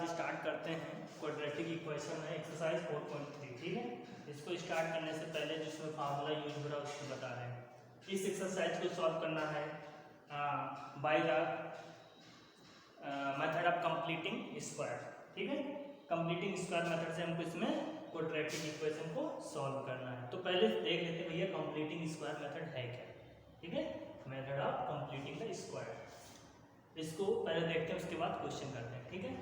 आज स्टार्ट करते हैं क्वाड्रेटिक इक्वेशन है एक्सरसाइज 4.3। ठीक है, इसको स्टार्ट करने से पहले जिसमें फार्मूला यूज हो रहा है उसको बता रहे हैं। इस एक्सरसाइज को सॉल्व करना है by the method of completing square. ठीक है, कंप्लीटिंग स्क्वायर मेथड से हमको इसमें क्वाड्रेटिक इक्वेशन को सॉल्व करना है। तो पहले देख लेते हैं भैया कंप्लीटिंग स्क्वायर मेथड है क्या। ठीक है, method of completing the square, इसको पहले देखते हैं उसके बाद क्वेश्चन करते हैं। ठीक है,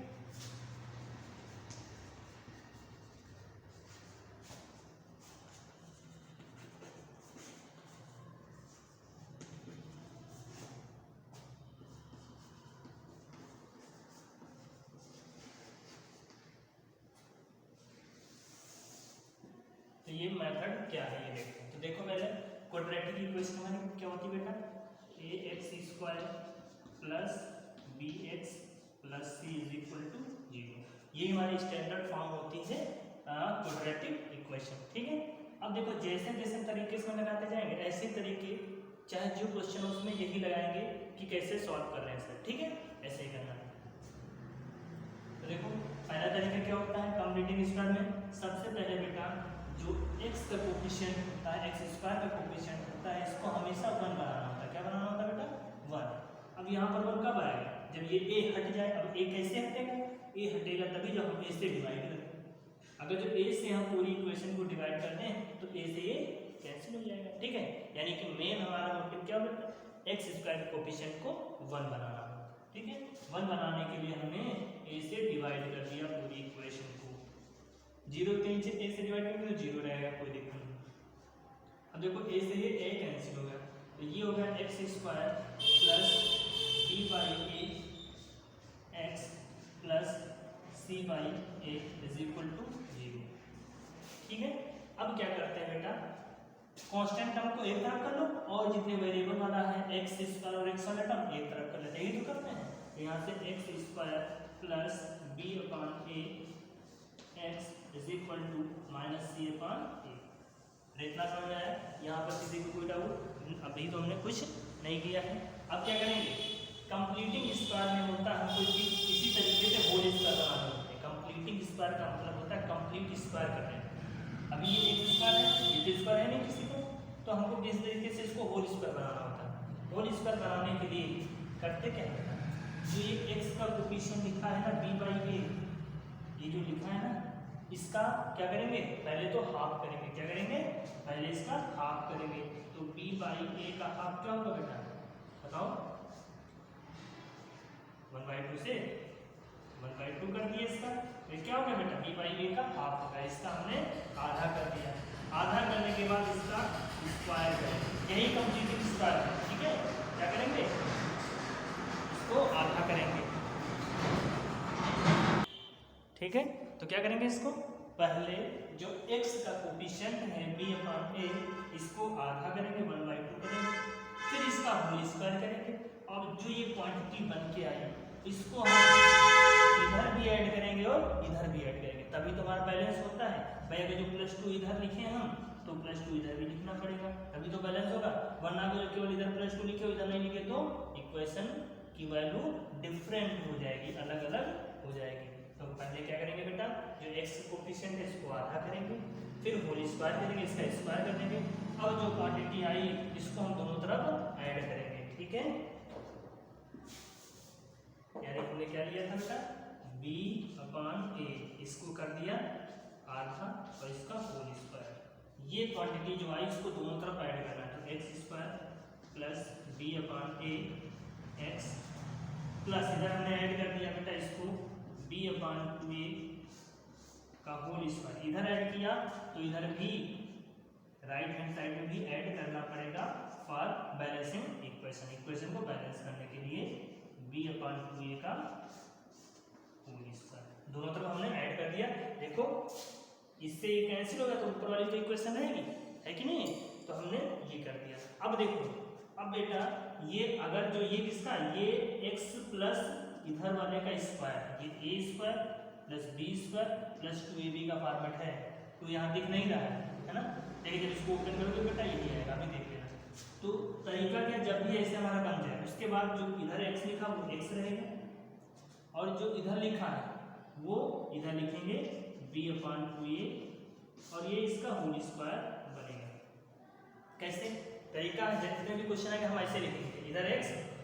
तो ये मेथड क्या है ये देखते हैं। तो देखो पहले क्वाड्रेटिक इक्वेशन हमारी क्या होती है बेटा, ax² plus bx plus c is equal to 0। ये हमारी स्टैंडर्ड फॉर्म होती है क्वाड्रेटिक इक्वेशन। ठीक है, अब देखो जैसे जैसे तरीके से लगाते जाएंगे ऐसे तरीके, चाहे जो क्वेश्चन हो उसमें यही लगाएंगे कि कैसे सॉल्व कर रहे हैं सर। ठीक है, ऐसे ही करना है। तो देखो पहला तरीका क्या होता है कंप्लीटिंग स्क्वायर में, सबसे पहले बेटा जो x का कोफिशिएंट होता है, x² का कोफिशिएंट होता है, इसको हमेशा 1 बनाना होता है। क्या बनाना होता है बेटा 1। अब यहाँ पर 1 कब आएगा, जब ये a हट जाए। अब a कैसे हटेगा, a हटेगा तभी जब हम a से डिवाइड करें। अगर जो a से हम पूरी इक्वेशन को डिवाइड करते हैं तो a से a कैंसिल हो जाएगा। ठीक है, यानी कि मेन हमारा मोटिव क्या बेटा, x² के कोफिशिएंट को 1 बनाना। ठीक है, 1 बनाने के लिए हमने a से डिवाइड कर दिया पूरी इक्वेशन को। 0 3 से a से डिवाइड करेंगे तो 0 रहेगा, कोई दिक्कत नहीं। अब देखो a से ये a कैंसिल हो गया, तो ये हो गया x² plus b by a x plus c by a is equal to 0। ठीक है, अब क्या करते हैं बेटा, कांस्टेंट टर्म को एक तरफ कर लो और जितने वेरिएबल वाला है x² और x वाला टर्म एक तरफ कर लेते हैं। यही तो करते हैं। तो यहाँ से x² plus b upon a x is equal to minus c upon a। इतना समझ आया, यहाँ पर किसी को कोई डाउट? अभी तो हमने कुछ नहीं किया है। अब क्या करेंगे, कंप्लीटिंग स्क्वायर में होता है हमको इसी तरीके से होल स्क्वायर बनाना होता है। कंप्लीटिंग स्क्वायर का मतलब होता है कंप्लीट स्क्वायर कर रहे हैं। अभी ये एक स्क्वायर है, ये तो स्क्वायर है नहीं किसी को, तो हमको किस तरीके से इसको होल स्क्वायर बनाना होता है। होल स्क्वायर बनाने के लिए करते क्या है, जो ये x का कोफिशिएंट लिखा है ना b बाई a, ये जो लिखा है ना, इसका क्या करेंगे, पहले तो हाफ करेंगे। क्या करेंगे, पहले इसका हाफ करेंगे। तो b बाई a का हाफ क्या होगा बेटा, बताओ। 1/2 से 1/2 कर दिया इसका, तो क्या होगा बेटा b बाई a का हाफ होगा। इसका हमने आधा कर दिया। आधा करने के बाद इसका स्क्वायर करेंगे, यही कंप्लीटिंग स्क्वायर है। ठीक है, क्या करेंगे, इसको आधा करेंगे। ठीक है, तो क्या करेंगे, इसको पहले जो x का कोफिशिएंट है b अपॉन a, इसको आधा करेंगे 1/2 करेंगे, फिर इसका होल स्क्वायर करेंगे। अब जो ये क्वांटिटी बन के आई इसको हम इधर भी ऐड करेंगे और इधर भी ऐड करेंगे, तभी तो हमारा बैलेंस होता है। भाई अगर जो +2 इधर लिखे हम तो +2 इधर भी लिखना पड़ेगा, तभी तो बैलेंस होगा। वरना अगर केवल इधर +2 लिखे हो इधर नहीं लिखे तो इक्वेशन की वैल्यू डिफरेंट हो जाएगी, अलग अलग हो जाएगी। तो पहले क्या करेंगे बेटा, जो x कोफिशिएंट है इसको आधा करेंगे, फिर होल स्क्वायर करेंगे, इसका स्क्वायर कर देंगे। अब जो क्वांटिटी आई इसको हम दोनों तरफ ऐड करेंगे। ठीक है, यानी हमने क्या लिया था बेटा b अपॉन a, इसको कर दिया आधा और इसका होल स्क्वायर। ये क्वांटिटी जो आई इसको दोनों तरफ ऐड करना है। तो x² plus b upon a x plus इधर हमने ऐड कर दिया बेटा इसको b अपॉन 2a का होल स्क्वायर। इधर ऐड किया तो इधर भी राइट हैंड साइड में भी ऐड करना पड़ेगा फॉर बैलेंसिंग इक्वेशन। इक्वेशन को बैलेंस करने के लिए b अपॉन 2a का होल स्क्वायर दोनों तरफ हमने ऐड कर दिया। देखो इससे ये कैंसिल होगा तो ऊपर वाली तो इक्वेशन रहेगी, है कि नहीं, तो हमने ये कर दिया। अब देखो, अब बेटा ये अगर जो ये किसका, ये x प्लस इधर वाले का स्क्वायर, ये a² plus b² plus 2ab का फॉर्मेट है, तो यहाँ दिख नहीं रहा है ना, लेकिन जब इसको ओपन करोगे बेटा यही आएगा, अभी देख लेना। तो तरीका क्या, जब भी ऐसे हमारा बन जाए उसके बाद जो इधर x लिखा वो x रहेगा और जो इधर लिखा है वो इधर लिखेंगे b/2a और ये इसका होल स्क्वायर बनेगा। कैसे तरीका है, जितने भी क्वेश्चन आएंगे हम ऐसे लिखेंगे, इधर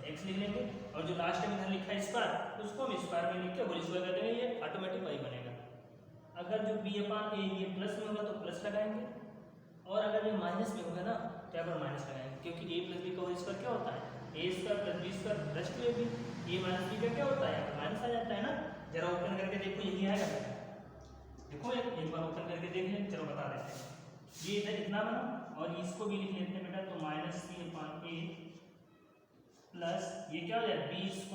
x लिख लेंगे और जो लास्ट में इधर लिखा है स्क्वायर उसको हम स्क्वायर में लिख के होल स्क्वायर कर देंगे, ये ऑटोमेटिक वही बनेगा। अगर जो b/a ये प्लस में होगा तो प्लस लगाएंगे और अगर ये माइनस में होगा ना तो यहाँ पर माइनस लगाएंगे, क्योंकि a + b का होल स्क्वायर क्या होता है a² + b² + 2ab, a - b का क्या होता है माइनस आ जाता है ना। जरा ओपन करके देखो यही आएगा, देखो एक बार ओपन करके देख लें, चलो बता देते हैं। ये इधर इतना बना और इसको भी लिख लेते हैं बेटा, तो -c/a प्लस ये क्या हो जाएगा b²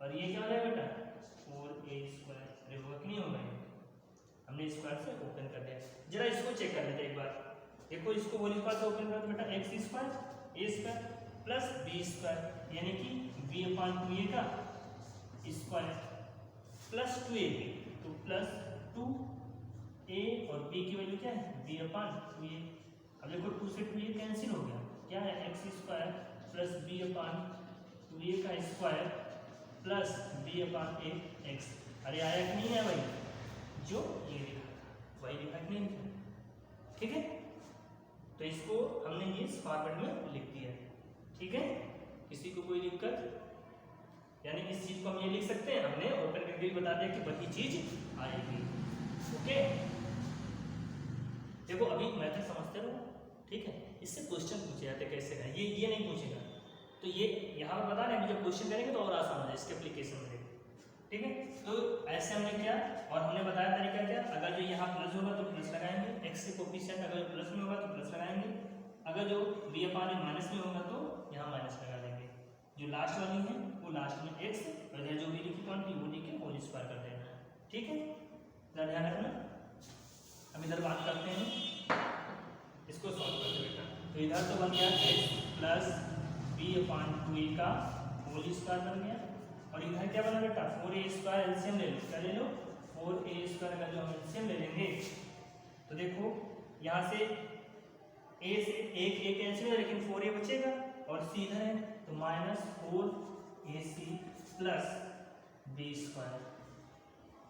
और ये क्या हो जाएगा बेटा 4a²। अरे वर्क नहीं होगा, हमने स्क्वायर से ओपन कर दिया। जरा इसको चेक कर लेते हैं एक बार, देखो इसको होल स्क्वायर से ओपन करो तो बेटा x² a² प्लस b² यानी कि b/2a का स्क्वायर प्लस 2ab, तो प्लस 2a और b की वैल्यू क्या है b/2a। अब देखो 2 से 2a कैंसिल हो गया, क्या है x² प्लस b/2a का स्क्वायर प्लस b/x। अरे आया कि नहीं है भाई, जो ये लिखा था वही लिखा कि नहीं लिखा, ठीक है। तो इसको हमने ये फॉर्मेट में लिख दिया, ठीक है। किसी को कोई दिक्कत, यानी इस चीज को हम ये लिख सकते हैं, हमने ओपन करके भी बता दिया कि वही चीज आएगी, ओके। देखो अभी मेथड समझते रहो, ठीक है। इससे क्वेश्चन पूछे जाते कैसे का, ये नहीं पूछेगा, तो ये यहाँ पर बता रहे हैं, जब क्वेश्चन करेंगे तो और आसान हो जाए इसके एप्लीकेशन में, ठीक है। तो ऐसे हमने किया और हमने बताया तरीका क्या, अगर जो यहाँ प्लस होगा तो प्लस लगाएंगे, x के कोफिशिएंट अगर प्लस में होगा तो प्लस लगाएंगे, अगर जो b/a माइनस में होगा तो यहाँ माइनस लगा देंगे, जो लास्ट वाली है वो लास्ट में x और जो भी लिखी क्वांटिटी वो लिख के होल स्क्वायर कर देना है, ठीक है। जरा ध्यान रखना। अब इधर बात करते हैं, इसको सॉल्व करते बेटा। तो इधर तो बन गया x प्लस b/2a का होल स्क्वायर बन गया और इधर क्या बना बेटा 4a² एलसीएम ले लो, क्या ले लो 4a² का जो हम एलसीएम ले लेंगे तो देखो यहाँ से a से एक कैंसिल है लेकिन 4a बचेगा और c इधर है तो -4ac प्लस b²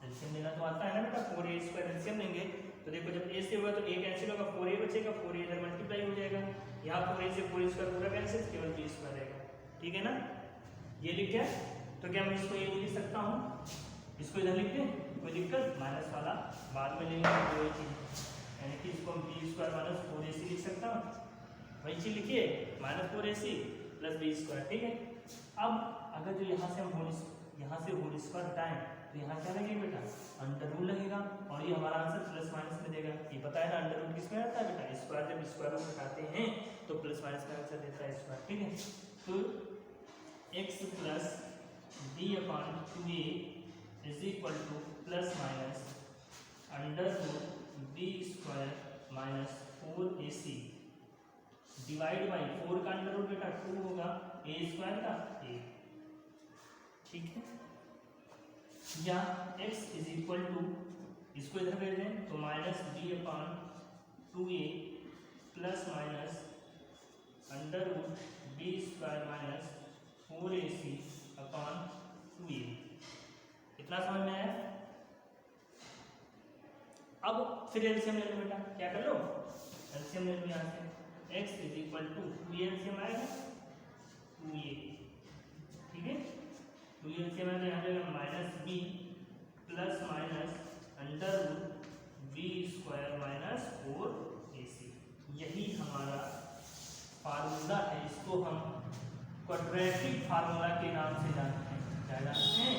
एलसीएम लेना तो आता है ना बेटा, 4a² एलसीएम लेंगे तो देखो जब a से होगा तो a कैंसिल होगा, 4a बचेगा, 4a इधर मल्टीप्लाई हो जाएगा, यहाँ 4a से 4a² पूरा कैंसिल, केवल b² रहेगा, ठीक है ना। ये लिख गया तो क्या मैं इसको ये लिख सकता हूँ, इसको इधर लिख दें, कोई दिक्कत, माइनस वाला बाद में लेंगे वही चीज़, यानी कि इसको हम b² - 4ac लिख सकता हूँ, वही चीज़ लिखिए -4ac प्लस b², ठीक है। अब अगर जो यहाँ से हम होल स्क्वायर हटाएं तो यहाँ क्या लगेगा बेटा अंडर रूट लगेगा और ये हमारा आंसर प्लस माइनस में देगा, ये पता है ना अंडर रूट किसमें आता है बेटा, स्क्वायर जब स्क्वायर रूट हटाते हैं तो प्लस माइनस का आंसर देता है स्क्वायर, ठीक है। तो x plus b/2a is equal to plus minus under root b² minus 4ac divide by 4 का अंडर रूट बेटा 2 होगा, a² का a, ठीक है। या x इज इक्वल टू इसको इधर भेज दें तो -b/2a plus minus under root b² minus 4ac upon 2a। इतना समझ में आया। अब फिर एलसीएम ले लो बेटा, क्या कर लो एलसीएम ले लो, यहाँ से x is equal to 2a LCM आएगा 2a, ठीक है। 2a एलसीएम आएगा यहाँ पे -b plus minus under root b² minus 4ac, यही हमारा फार्मूला है, इसको हम क्वाड्रेटिक फार्मूला के नाम से जानते हैं, क्या जानते हैं,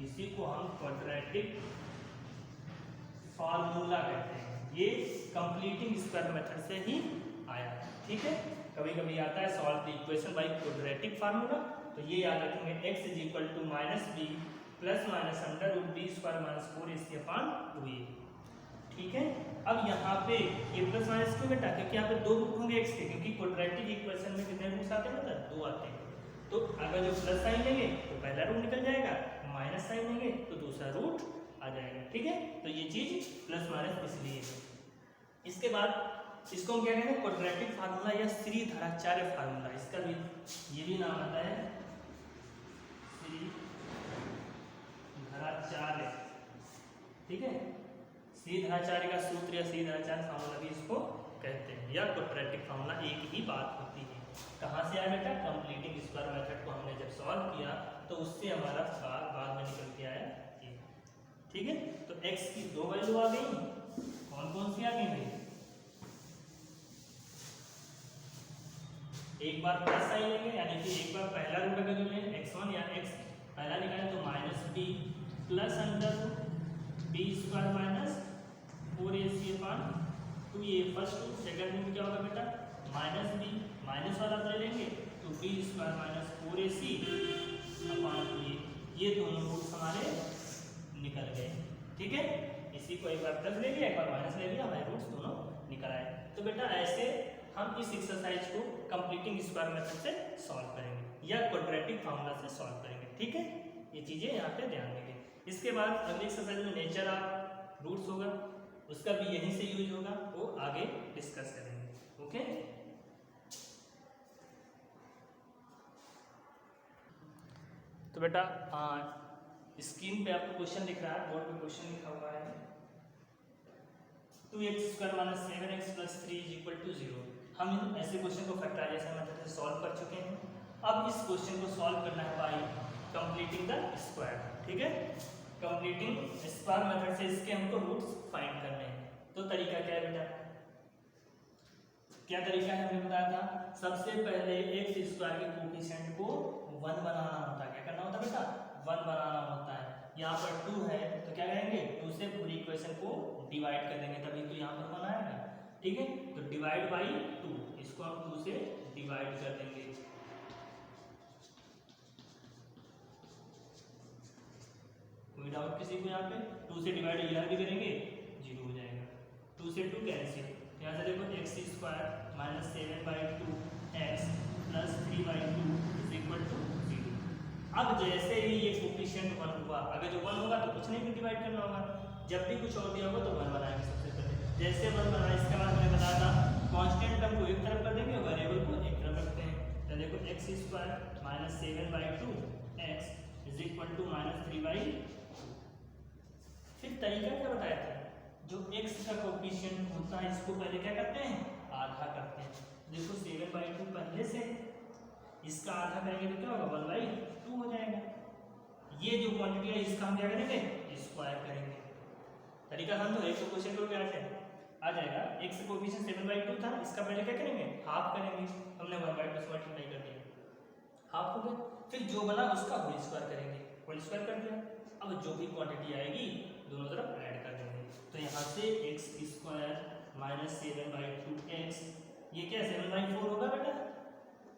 इसी को हम क्वाड्रेटिक फार्मूला कहते हैं। ये कंप्लीटिंग स्क्वायर मेथड से ही आया, ठीक है। कभी कभी आता है solve the equation by quadratic formula, तो ये याद रखेंगे x is equal to -b plus minus under root b² minus 4ac upon 2a, ठीक है। अब यहाँ पे ये प्लस माइनस क्यों बेटा, क्योंकि यहाँ पे 2 रूट होंगे x के, क्योंकि क्वाड्रेटिक इक्वेशन में कितने रूट्स आते हैं बेटा 2 आते हैं, तो अगर जो प्लस साइन लेंगे तो पहला रूट निकल जाएगा, माइनस साइन लेंगे तो दूसरा रूट आ जाएगा, ठीक है। तो ये चीज प्लस माइनस इसलिए है। इसके बाद इसको हम क्या कहते हैं क्वाड्रेटिक फार्मूला या श्रीधराचार्य फार्मूला, इसका भी ये भी नाम आता है श्रीधराचार्य धरा 4 है, ठीक है। सी धरा 4 का सूत्र या सी धरा 4 फार्मूला भी इसको कहते हैं, या क्वाड्रेटिक फार्मूला एक ही बात होती है। कहाँ से आया बेटा? कंप्लीटिंग स्क्वायर मेथड को हमने जब सॉल्व किया तो उससे हमारा बाद में निकल के आया ये, ठीक है। तो x की दो वैल्यू आ गई, कौन कौन सी आ गई भाई? एक बार प्लस साइन लेंगे, यानी कि एक बार पहला रूट अगर जो लें x1 या x पहला निकालें तो -b plus under b square minus 4ac/2a first root. Second root क्या होगा बेटा? -b माइनस वाला ले लेंगे तो b स्क्वायर माइनस 4ac/2a। ये दोनों रूट्स हमारे निकल गए, ठीक है। इसी को एक बार प्लस ले लिया, एक बार माइनस ले लिया, हमारे रूट्स दोनों निकल आए। तो बेटा ऐसे हम इस एक्सरसाइज को कंप्लीटिंग स्क्वायर मेथड से सॉल्व करेंगे या क्वाड्रेटिक फार्मूला से सॉल्व करेंगे, ठीक है। ये चीजें यहाँ पे ध्यान देंगे। इसके बाद अगली एक्सरसाइज में नेचर ऑफ रूट्स होगा, उसका भी यहीं से यूज होगा, वो आगे डिस्कस करेंगे, ओके। तो बेटा स्क्रीन पे आपको क्वेश्चन दिख रहा है, बोर्ड पे क्वेश्चन लिखा हुआ है 2x square minus 7x plus 3 is equal to 0। हम ऐसे क्वेश्चन को फैक्टराइजेशन मेथड से सॉल्व कर चुके हैं। अब इस क्वेश्चन को सॉल्व करना है बाय कंप्लीटिंग द स्क्वायर, ठीक है। कंप्लीटिंग स्क्वायर मेथड से इसके हमको रूट्स फाइंड करने हैं। तो तरीका क्या है बेटा? क्या तरीका है हमने बताया था? सबसे पहले x स्क्वायर के कोफिशिएंट को 1 बनाना होता है। क्या करना होता है बेटा? 1 बनाना होता है। यहाँ पर 2 है तो क्या करेंगे? 2 से पूरी इक्वेशन को डिवाइड कर देंगे, तभी तो यहाँ पर 1 आएगा, ठीक है। तो डिवाइड बाई 2, इसको हम 2 से डिवाइड कर देंगे। कोई डाउट किसी को? यहाँ पे 2 से डिवाइड इधर भी करेंगे 0 हो जाएगा। 2 से 2 कैंसिल, यहाँ से देखो x square minus 7/2x plus 3/2 is equal to 0। अब जैसे ही ये कोफिशिएंट 1 हुआ, अगर जो 1 होगा तो कुछ नहीं डिवाइड करना होगा, जब भी कुछ और दिया होगा तो 1 बनाएंगे सबसे पहले। जैसे 1 बनाए इसके बाद मैंने बताया था कांस्टेंट टर्म को एक तरफ कर देंगे, वेरिएबल को एक तरफ रखते हैं। तो देखो x square minus 7/2x is equal to -3/2। फिर तरीका क्या बताया था? जो x का कोफिशिएंट होता है इसको पहले क्या करते हैं? आधा करते हैं। देखो 7/2 पहले से, इसका आधा करेंगे तो क्या होगा? 1/2 हो जाएगा। ये जो क्वांटिटी है इसका हम क्या करेंगे? स्क्वायर करेंगे। तरीका समझो, एक तो क्वेश्चन करोगे आ जाएगा। x कोफिशिएंट 7/2 था, इसका पहले क्या करेंगे? हाफ करेंगे। हमने 1/2 से मल्टीप्लाई कर दिया, हाफ हो गया। फिर जो बना उसका होल स्क्वायर करेंगे, होल स्क्वायर कर दिया। अब जो भी क्वांटिटी आएगी दोनों तरफ ऐड कर देंगे। तो यहाँ से x स्क्वायर माइनस 7/2x, ये क्या 7/4 होगा बेटा,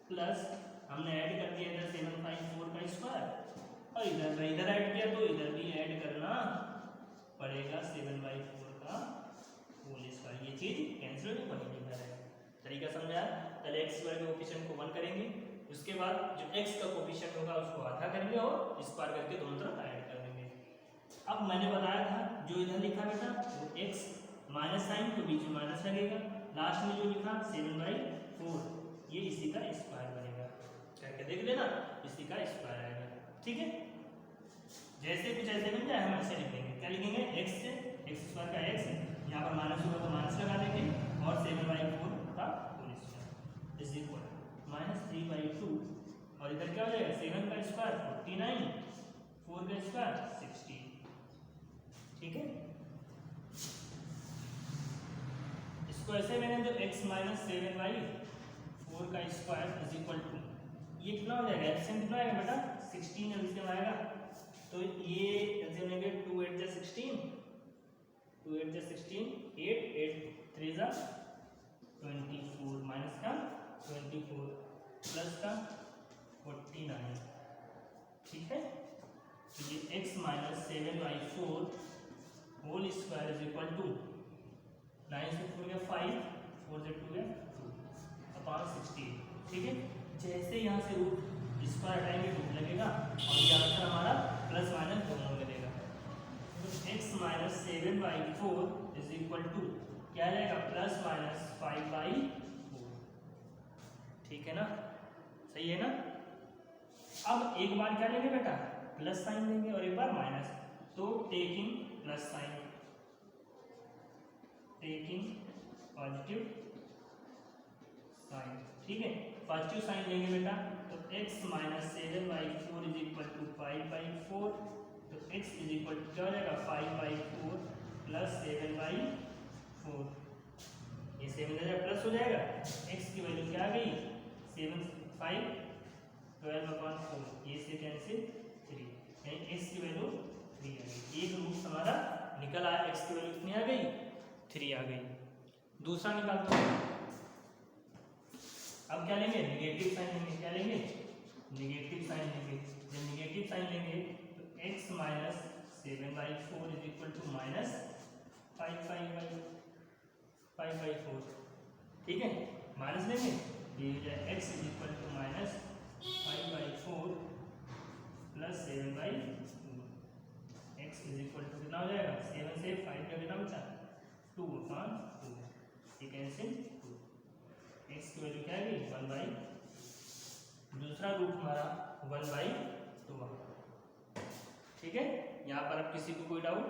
प्लस हमने ऐड कर दिया इधर 7/4 का स्क्वायर, और इधर ऐड किया तो इधर भी ऐड करना पड़ेगा 7/4 का होल स्क्वायर। ये चीज कैंसिल नहीं बनेगी मेरा। तरीका समझा? पहले x स्क्वायर के कोफिशिएंट को 1 करेंगे, उसके बाद जो x का कोफिशिएंट होगा उसको आधा करेंगे और स्क्वायर करके दोनों तरफ ऐड कर देंगे। अब मैंने बताया था जो इधर लिखा बेटा वो x माइनस साइन तो बीच में माइनस लगेगा, लास्ट में जो लिखा 7/4 ये इसी का स्क्वायर बनेगा। करके देख लेना, इसी का स्क्वायर आएगा, ठीक है। जैसे कुछ ऐसे बन जाए हम ऐसे लिख देंगे। क्या लिखेंगे? x से x स्क्वायर का x, यहाँ पर माइनस होगा तो माइनस लगा देंगे, और 7/4 का होल स्क्वायर इज इक्वल -3/2, और इधर क्या हो जाएगा? 7 का स्क्वायर 49, 4 का स्क्वायर 16, ठीक है। इसको ऐसे मैंने जो x माइनस 7/4 का स्क्वायर इज इक्वल टू, ये कितना हो जाएगा? एलसीएम कितना आएगा बेटा? 16 एलसीएम आएगा। तो ये एलसीएम लेंगे 2 8 जा 16, 2 8 जा 16, 8 8 3 जा 24, माइनस का 24 प्लस का 49, ठीक है। तो ये x minus 7/4 whole square is equal to 9 से 4 गया 5, 4 से 2 गया 2 अपॉन 16, ठीक है। जैसे यहाँ से रूट स्क्वायर हटाएंगे रूट लगेगा, और ये आंसर हमारा प्लस माइनस दोनों मिलेगा। तो x minus 7/4 is equal to क्या आ जाएगा? प्लस माइनस 5/4, ठीक है ना, सही है ना। अब एक बार क्या लेंगे बेटा? प्लस साइन लेंगे और एक बार माइनस। तो taking plus sign, taking positive sign, ठीक है, पॉजिटिव साइन लेंगे बेटा तो x minus 7/4 is equal to 5/4, तो x इज इक्वल टू क्या हो जाएगा 5/4 प्लस 7/4, ये 7 प्लस हो जाएगा, x की वैल्यू क्या आ गई 7 5 12/4, ये से कैंसिल 3, यानी x की वैल्यू 3 आ गई। एक रूट हमारा निकल आया, x की वैल्यू कितनी आ गई 3 आ गई। दूसरा निकालते हैं, अब क्या लेंगे निगेटिव साइन लेंगे, क्या लेंगे निगेटिव साइन लेंगे। जब निगेटिव साइन लेंगे तो x minus 7/4 is equal to minus 5/4, ठीक है, माइनस लेंगे ये हो जाए x is equal to minus 5/4 plus 7/4, x is equal to कितना हो जाएगा 7 से 5 का कितना बचा 2/2, ये कैंसिल 2, x की वैल्यू क्या है 1/, दूसरा रूट हमारा 1/2, ठीक है। यहाँ पर अब किसी को कोई डाउट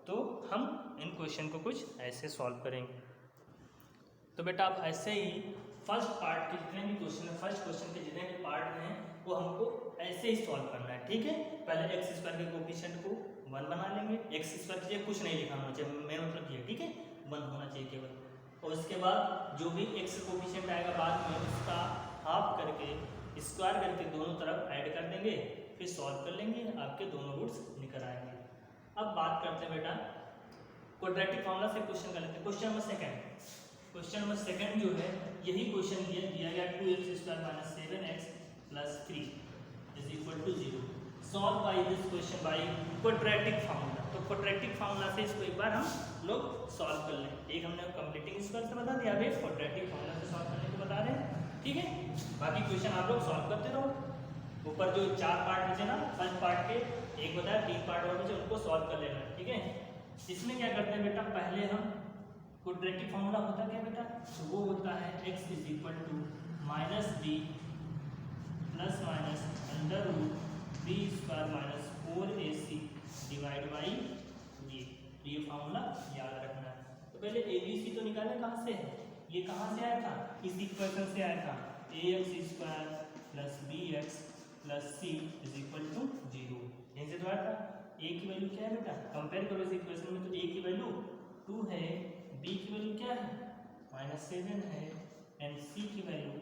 तो हम इन क्वेश्चन को कुछ ऐसे सॉल्व करेंगे। तो बेटा आप ऐसे ही फर्स्ट पार्ट के जितने भी क्वेश्चन है, फर्स्ट क्वेश्चन के जितने भी पार्ट हैं वो हमको ऐसे ही सॉल्व करना है, ठीक है। पहले एक्स स्क्वायर के कोफिशिएंट को 1 बना लेंगे, एक्स स्क्वायर के लिए कुछ नहीं लिखना होना चाहिए, मेरा मतलब ये, ठीक है, 1 होना चाहिए केवल, और उसके बाद जो भी एक्स कोफिशिएंट आएगा बाद में उसका हाफ करके स्क्वायर करके दोनों तरफ ऐड कर देंगे, फिर सॉल्व कर लेंगे, आपके दोनों रूट्स निकल आएंगे। अब बात करते हैं बेटा क्वाड्रेटिक फॉर्मूला से क्वेश्चन कर लेते हैं। क्वेश्चन नंबर सेकंड जो है यही क्वेश्चन दिया गया 2x² - 7x + 3 = 0, solve by this question by quadratic formula. तो क्वाड्रेटिक फार्मूला से इसको एक बार हम लोग सॉल्व कर लें। एक हमने कंप्लीटिंग स्क्वायर से बता दिया, अभी क्वाड्रेटिक फार्मूला से सॉल्व करने को बता रहे हैं, ठीक है। बाकी क्वेश्चन आप लोग सॉल्व करते रहो। ऊपर जो 4 पार्ट बचे ना, फर्स्ट पार्ट के एक बताया 3 पार्ट और बचे, उनको सॉल्व कर लेना, ठीक है। इसमें क्या करते हैं बेटा, पहले हम क्वाड्रेटिक फार्मूला होता क्या बेटा, तो वो होता है x = -b ± (b² - 4ac) / ये। ये फार्मूला याद रखना है। तो पहले abc तो निकाले कहाँ से, ये कहाँ से आया था, इस इक्वेशन से आया था, ax² + bx + c = 0, यहीं से तो आया था। a की वैल्यू क्या है बेटा, कंपेयर करो इस इक्वेशन में, तो a की वैल्यू 2 है, b की वैल्यू क्या है -7 है, एंड c की वैल्यू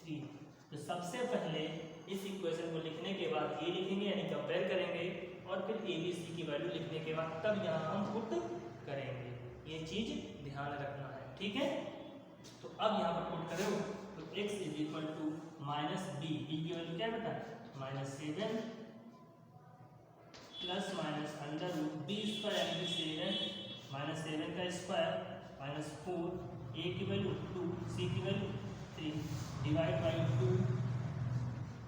3। तो सबसे पहले इस इक्वेशन को लिखने के बाद ये लिखेंगे, यानी कंपेयर करेंगे, और फिर a b c की वैल्यू लिखने के बाद तब यहाँ हम पुट करेंगे, ये चीज ध्यान रखना है, ठीक है। तो अब यहाँ पर पुट करो तो x = -b, b की वैल्यू क्या बेटा -7 plus minus under root b² यानी कि 7 - 7 का स्क्वायर -4, a की वैल्यू 2, c की वैल्यू 3 डिवाइड बाई 2,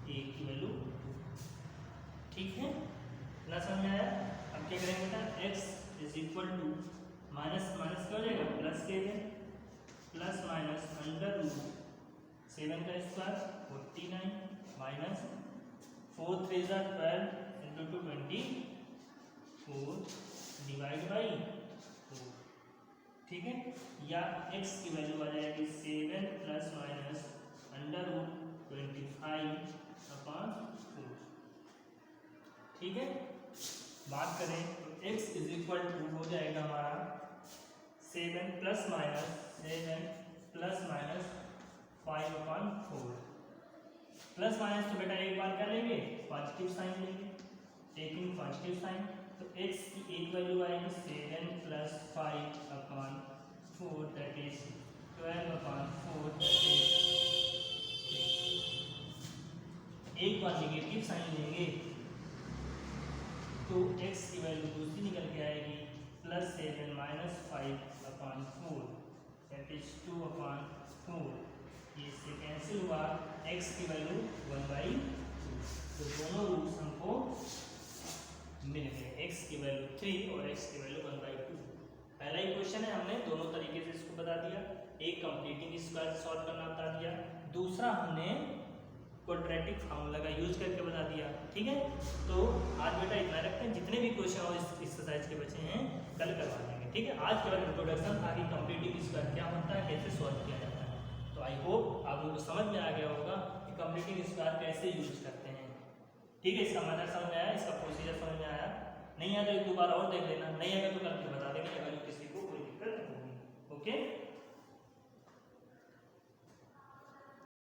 a की वैल्यू 2, ठीक है ना, समझ में आया। अब क्या करेंगे बेटा, x = माइनस माइनस क्या हो जाएगा +7 प्लस माइनस अंडर रूट 7 का स्क्वायर 49 माइनस 4 3 12 × 2 24 डिवाइड बाई 4, ठीक है। या x की वैल्यू आ जाएगी 7 प्लस माइनस अंडर रूट 25/4, ठीक है। बात करें तो x = हो जाएगा हमारा 7 प्लस माइनस 5/4, प्लस माइनस तो बेटा एक बार क्या लेंगे पॉजिटिव साइन लेंगे, टेकिंग पॉजिटिव साइन, तो x की एक वैल्यू आएगी 7 + 5/4 दैट इज 12/4 दैट इज 3। एक बार नेगेटिव साइन लेंगे तो x की वैल्यू दूसरी निकल के आएगी +7 - 5/4 दैट इज 2/4, ये इससे कैंसिल हुआ, x की वैल्यू 1/2, तो दोनों रूट्स हमको मिल गए, x की वैल्यू 3 और x की वैल्यू 1/2। पहला ही क्वेश्चन है, हमने दोनों तरीके से इसको बता दिया, एक कंप्लीटिंग स्क्वायर सॉल्व करना बता दिया, दूसरा हमने क्वाड्रेटिक फार्मूला का यूज करके बता दिया। ठीक है, तो आज बेटा इतना रखते हैं, जितने भी क्वेश्चन और इस एक्सरसाइज के बचे हैं कल करवा देंगे। ठीक है, आज केवल इंट्रोडक्शन था कि कंप्लीटिंग स्क्वायर क्या होता है, कैसे सॉल्व किया जाता है। तो आई होप आप लोगों को समझ में आ गया होगा कि कंप्लीटिंग स्क्वायर कैसे यूज करते हैं। ठीक है, इसका मतलब समझ में आया, इसका प्रोसीजर समझ में आया, नहीं आया तो एक दो बार और देख लेना, नहीं आया तो कल फिर बता देंगे अगर किसी को कोई दिक्कत होगी। ओके।